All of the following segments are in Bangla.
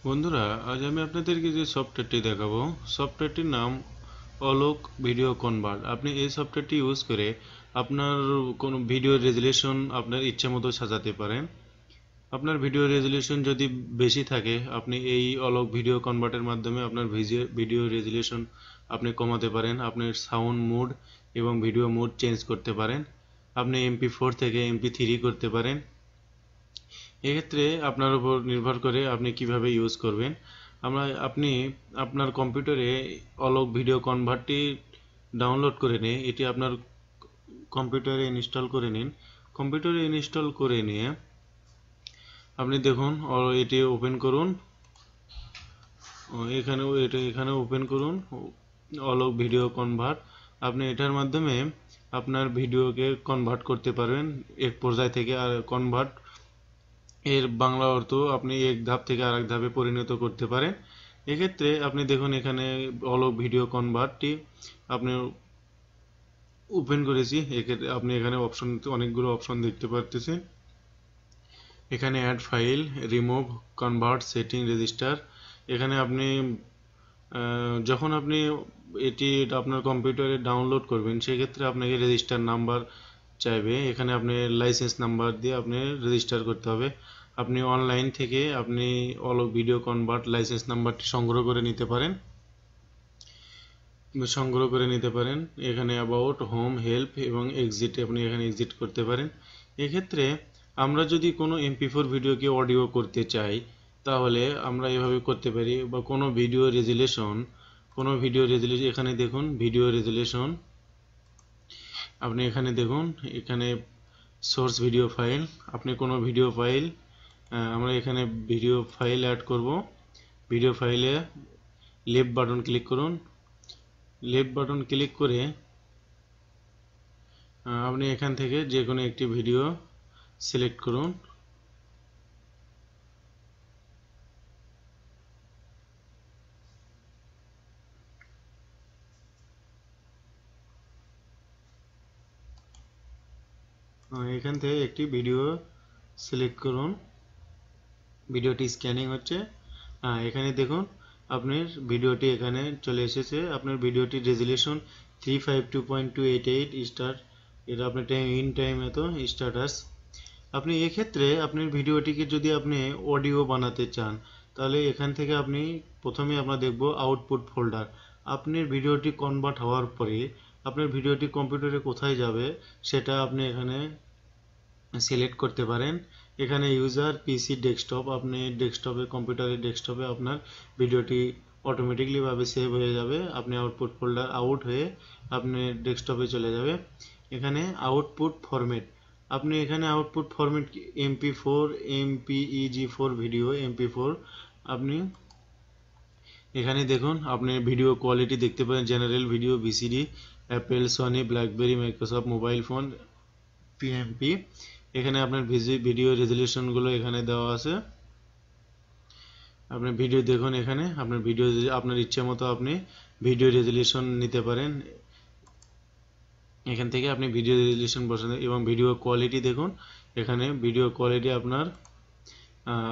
বন্ধুরা, আজ আমি আপনাদেরকে যে সফটওয়্যারটি দেখাবো, সফটওয়্যারটির নাম অলোক ভিডিও কনভার্ট। আপনি এই সফটওয়্যারটি ইউজ করে আপনার কোনো ভিডিও রেজুলেশন আপনার ইচ্ছে মতো সাজাতে পারেন। আপনার ভিডিও রেজুলেশন যদি বেশি থাকে, আপনি এই অলোক ভিডিও কনভার্টের মাধ্যমে আপনার ভিডিও রেজুলেশন আপনি কমাতে পারেন। আপনার সাউন্ড মোড এবং ভিডিও মোড চেঞ্জ করতে পারেন। আপনি MP4 থেকে MP3 করতে পারেন। এক্ষেত্রে আপনার উপর নির্ভর করে আপনি কিভাবে ইউজ করবেন। আপনি আপনার কম্পিউটারে অলোক ভিডিও কনভার্টটি ডাউনলোড করে নিয়ে এটি আপনার কম্পিউটারে ইনস্টল করে নিন। কম্পিউটারে ইনস্টল করে নিয়ে আপনি দেখুন এটি ওপেন করুন। এখানে ওপেন করুন অলোক ভিডিও কনভার্ট। আপনি এটার মাধ্যমে আপনার ভিডিওকে কনভার্ট করতে পারবেন এক পর্যায় থেকে আর কনভার্ট এর বাংলা অর্থ আপনি এক ধাপ থেকে আরেক ধাপে পরিণত করতে পারেন। এক্ষেত্রে আপনি দেখুন এখানে অলোক ভিডিও কনভার্টটি আপনি ওপেন করেছি। এক্ষেত্রে আপনি এখানে অনেকগুলো অপশন দেখতে পারতেছেন। এখানে add file, remove, convert, setting, register. এখানে আপনি যখন আপনি এটি আপনার কম্পিউটারে ডাউনলোড করবেন, সেক্ষেত্রে আপনাকে রেজিস্টার নাম্বার চাইবে। এখানে আপনি লাইসেন্স নাম্বার দিয়ে আপনি রেজিস্টার করতে হবে। আপনি অনলাইন থেকে আপনি অলোক ভিডিও কনভার্ট লাইসেন্স নাম্বারটি সংগ্রহ করে নিতে পারেন। এখানে অ্যাবাউট, হোম, হেল্প এবং এক্সিট, আপনি এখানে এক্সিট করতে পারেন। এক্ষেত্রে আমরা যদি কোনো MP4 ভিডিওকে অডিও করতে চাই, তাহলে আমরা এভাবে করতে পারি। বা কোনো ভিডিও রেজুলেশন এখানে দেখুন ভিডিও রেজুলেশন। আপনি এখানে দেখুন এখানে সোর্স ভিডিও ফাইল। আপনি কোনো ভিডিও ফাইল, আমরা এখানে ভিডিও ফাইল অ্যাড করব। ভিডিও ফাইলে লেফট বাটন ক্লিক করুন। লেফট বাটন ক্লিক করে আপনি এখান থেকে যে কোনো একটি ভিডিও সিলেক্ট করুন। এখান থেকে একটি ভিডিও সিলেক্ট করুন। ভিডিওটি স্ক্যানিং হচ্ছে। এখানে দেখুন আপনার ভিডিওটি এখানে চলে এসেছে। আপনার ভিডিওটি রেজুলেশন 352.288 স্টার। এটা আপনার ইন টাইম এত স্ট্যাটাস। আপনি এক্ষেত্রে আপনার ভিডিওটিকে যদি আপনি অডিও বানাতে চান, তাহলে এখান থেকে আপনি প্রথমে আমরা দেখব আউটপুট ফোল্ডার। আপনার ভিডিওটি কনভার্ট হওয়ার পরে আপনার ভিডিওটি কম্পিউটারে কোথায় যাবে সেটা আপনি এখানে সিলেক্ট করতে পারেন। এখানে ইউজার পিসি ডেস্কটপ, আপনি কম্পিউটারের ডেস্কটপে আপনার ভিডিওটি অটোমেটিকলি ভাবে সেভ হয়ে যাবে। আপনি আউটপুট ফোল্ডার আউট হয়ে আপনি ডেস্কটপে চলে যাবে। এখানে আউটপুট ফরম্যাট, আপনি এখানে output format MP4, MPEG4 video MP4। আপনি এখানে দেখুন আপনি ভিডিও কোয়ালিটি দেখতে পারেন, general video, VCD, Apple, Sony, blackberry, Microsoft mobile phone, PMP। এখানে আপনার ভিডিও রেজুলেশনগুলো এখানে দেওয়া আছে। আপনি ভিডিও দেখুন, এখানে আপনার ভিডিও আপনার ইচ্ছে মতো আপনি ভিডিও রেজুলেশন নিতে পারেন। এখান থেকে আপনি ভিডিও রেজুলেশন বসান এবং ভিডিও কোয়ালিটি দেখুন। এখানে ভিডিও কোয়ালিটি আপনার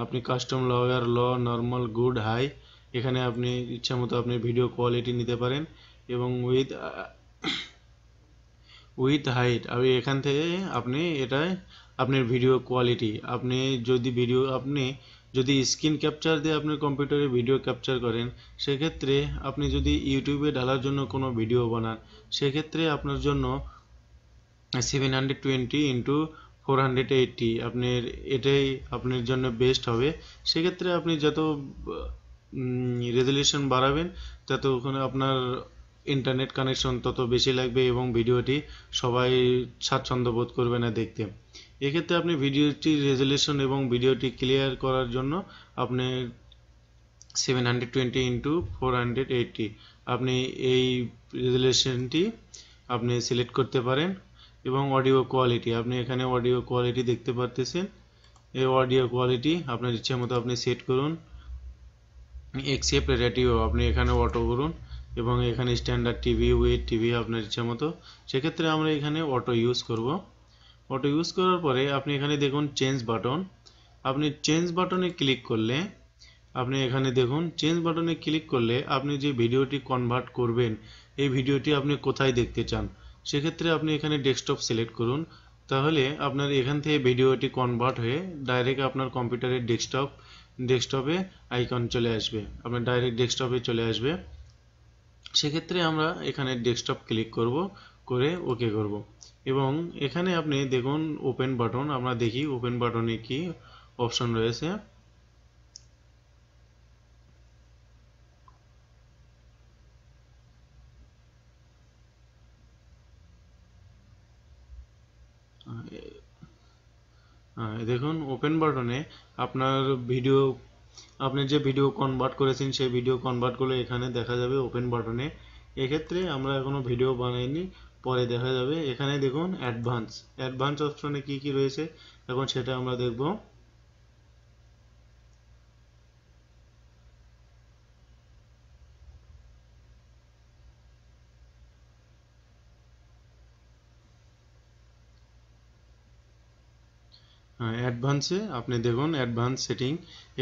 আপনি custom, lower, normal, good, high. এখানে আপনি ইচ্ছা মতো আপনি ভিডিও কোয়ালিটি নিতে পারেন এবং উইথ হাইট। আমি এখান থেকে আপনি এটাই আপনার ভিডিও কোয়ালিটি। আপনি যদি স্ক্রিন ক্যাপচার দিয়ে আপনার কম্পিউটারে ভিডিও ক্যাপচার করেন, সেক্ষেত্রে আপনি যদি ইউটিউবে ঢালার জন্য কোনো ভিডিও বানান, সেক্ষেত্রে আপনার জন্য 720x480 এটাই আপনার জন্য বেস্ট হবে। সেক্ষেত্রে আপনি যত রেজুলেশন বাড়াবেন, তত ওখানে আপনার ইন্টারনেট কানেকশন তত বেশি লাগবে এবং ভিডিওটি সবাই স্বাচ্ছন্দ্য বোধ করবে না দেখতে। এক্ষেত্রে আপনি ভিডিওটি রেজুলেশন এবং ভিডিওটি ক্লিয়ার করার জন্য আপনি 720x480 আপনি এই রেজুলেশনটি আপনি সিলেক্ট করতে পারেন। এবং অডিও কোয়ালিটি, আপনি এখানে অডিও কোয়ালিটি দেখতে পারতেছেন। এই অডিও কোয়ালিটি আপনার ইচ্ছে মতো আপনি সেট করুন। এক্সেপ্ট রেডিও আপনি এখানে অটো করুন এবং এখানে স্ট্যান্ডার্ড টিভি, উইথ টিভি আপনার ইচ্ছে মতো। সেক্ষেত্রে আমরা এখানে অটো ইউজ করব। অটো ইউজ করার পরে আপনি এখানে দেখুন চেঞ্জ বাটন। আপনি চেঞ্জ বাটনে ক্লিক করলে আপনি এখানে দেখুন চেঞ্জ বাটনে ক্লিক করলে আপনি যে ভিডিওটি কনভার্ট করবেন এই ভিডিওটি আপনি কোথায় দেখতে চান, সেক্ষেত্রে আপনি এখানে ডেস্কটপ সিলেক্ট করুন। তাহলে আপনার এখান থেকে ভিডিওটি কনভার্ট হয়ে ডাইরেক্ট আপনার কম্পিউটারের ডেস্কটপে আইকন চলে আসবে, আপনার ডাইরেক্ট ডেস্কটপে চলে আসবে। সেক্ষেত্রে আমরা এখানে ডেস্কটপ ক্লিক করব, করে ওকে করব এবং এখানে আপনি দেখুন ওপেন বাটন, আমরা দেখি ওপেন বাটনে কি অপশন রয়েছে। দেখুন ওপেন বাটনে আপনার ভিডিও, আপনি যে ভিডিও কনভার্ট করেছেন সেই ভিডিও কনভার্টগুলো এখানে দেখা যাবে ওপেন বাটনে। এক্ষেত্রে আমরা এখনো ভিডিও বানাইনি, পরে দেখা যাবে। এখানে দেখুন অ্যাডভান্স অপশনে কি কি রয়েছে এখন সেটা আমরা দেখব। অ্যাডভান্সে আপনি দেখুন অ্যাডভান্স সেটিং,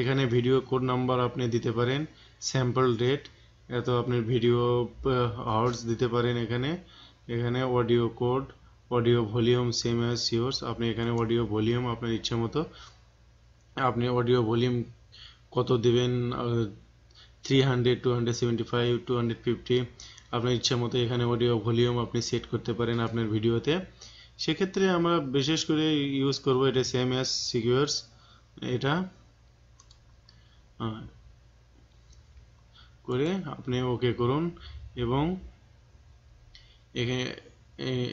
এখানে ভিডিও কোড নাম্বার আপনি দিতে পারেন, স্যাম্পল রেট, এত আপনি ভিডিও আওয়ার্স দিতে পারেন। এখানে audio code, audio volume same as yours, আপনি এখানে অডিও ভলিউম আপনার ইচ্ছে মতো আপনি অডিও ভলিউম কত দিবেন, 300, 275, 250, আপনার ইচ্ছা মতো এখানে অডিও ভলিউম আপনি সেট করতে পারেন আপনার ভিডিওতে। সেক্ষেত্রে আমরা বিশেষ করে ইউজ করব এটা সেম অ্যাজ সিকিউরস, এটা করে আপনি ওকে করুন এবং এখানে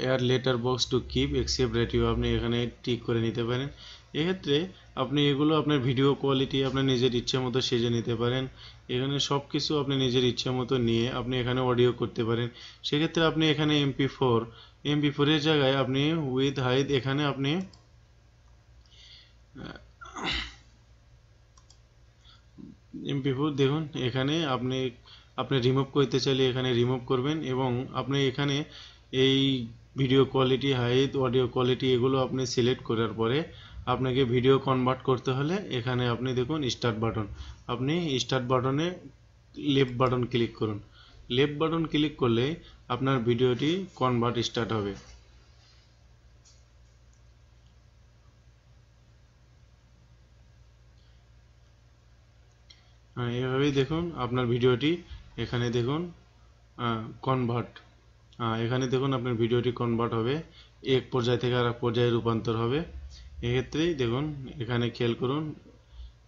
air letter box to keep except ratio আপনি এখানে টিক করে নিতে পারেন। এক্ষেত্রে আপনি এগুলো আপনার ভিডিও কোয়ালিটি আপনার নিজের ইচ্ছে মতো সেজে নিতে পারেন। এখানে সব কিছু আপনি নিজের ইচ্ছে মতো নিয়ে আপনি এখানে অডিও করতে পারেন। সেক্ষেত্রে আপনি এখানে MP4 এর জায়গায় আপনি উইথ হাইট এখানে আপনি MP4 দেখুন এখানে আপনি রিমুভ করতে চাইলে এখানে রিমুভ করবেন এবং আপনি এখানে এই video quality, height, audio quality এগুলো আপনি সিলেক্ট করার পরে আপনাকে ভিডিও কনভার্ট করতে হলে এখানে আপনি দেখুন স্টার্ট বাটন, আপনি স্টার্ট বাটনে লেফট বাটন ক্লিক করুন। লেফট বাটন ক্লিক করলে আপনার ভিডিওটি কনভার্ট স্টার্ট হবে। এভাবেই দেখুন আপনার ভিডিওটি এখানে দেখুন কনভার্ট, এখানে দেখুন আপনার ভিডিওটি কনভার্ট হবে, এক পর্যায় থেকে আরেক পর্যায়ে রূপান্তর হবে। এক্ষেত্রেই দেখুন এখানে খেয়াল করুন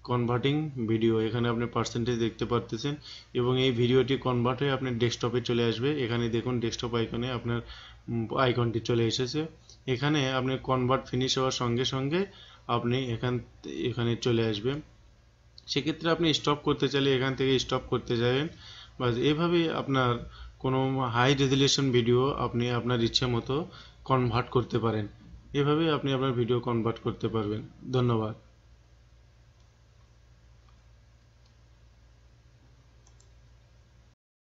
কনভার্টিং ভিডিও, এখানে আপনি পার্সেন্টেজ দেখতে পারতেছেন এবং এই ভিডিওটি কনভার্ট হয়ে আপনার ডেস্কটপে চলে আসবে। এখানে দেখুন ডেস্কটপ আইকনে আপনার আইকনটি চলে এসেছে। এখানে আপনি কনভার্ট ফিনিশ হওয়ার সঙ্গে সঙ্গে আপনি এখানে চলে আসবে। সেক্ষেত্রে আপনি স্টপ করতে চাইলে এখান থেকে স্টপ করতে যাবেন। বাস এভাবেই আপনার কোনো হাই রেজুলেশন ভিডিও আপনি আপনার ইচ্ছে মতো কনভার্ট করতে পারেন। এভাবেই আপনি আপনার ভিডিও কনভার্ট করতে পারবেন। ধন্যবাদ।